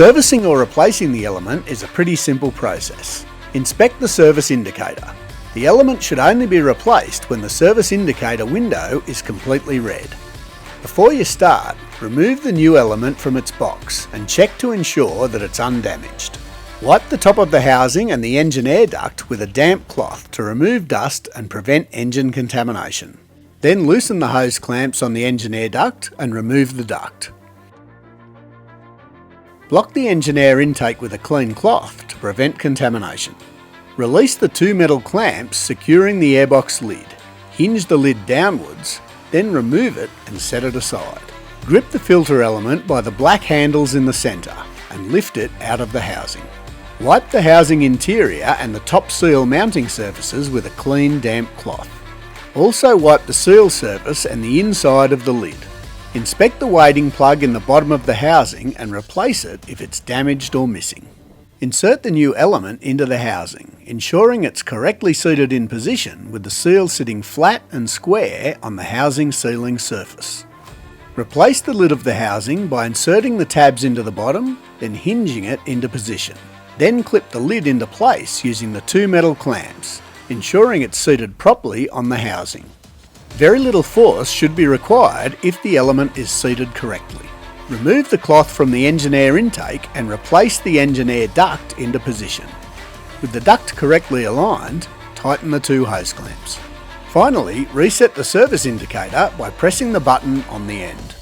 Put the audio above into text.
Servicing or replacing the element is a pretty simple process. Inspect the service indicator. The element should only be replaced when the service indicator window is completely red. Before you start, remove the new element from its box and check to ensure that it's undamaged. Wipe the top of the housing and the engine air duct with a damp cloth to remove dust and prevent engine contamination. Then loosen the hose clamps on the engine air duct and remove the duct. Block the engine air intake with a clean cloth to prevent contamination. Release the two metal clamps securing the airbox lid. Hinge the lid downwards, then remove it and set it aside. Grip the filter element by the black handles in the centre and lift it out of the housing. Wipe the housing interior and the top seal mounting surfaces with a clean damp cloth. Also wipe the seal surface and the inside of the lid. Inspect the wading plug in the bottom of the housing and replace it if it's damaged or missing. Insert the new element into the housing, ensuring it's correctly seated in position with the seal sitting flat and square on the housing sealing surface. Replace the lid of the housing by inserting the tabs into the bottom, then hinging it into position. Then clip the lid into place using the two metal clamps, ensuring it's seated properly on the housing. Very little force should be required if the element is seated correctly. Remove the cloth from the engine air intake and replace the engine air duct into position. With the duct correctly aligned, tighten the two hose clamps. Finally, reset the service indicator by pressing the button on the end.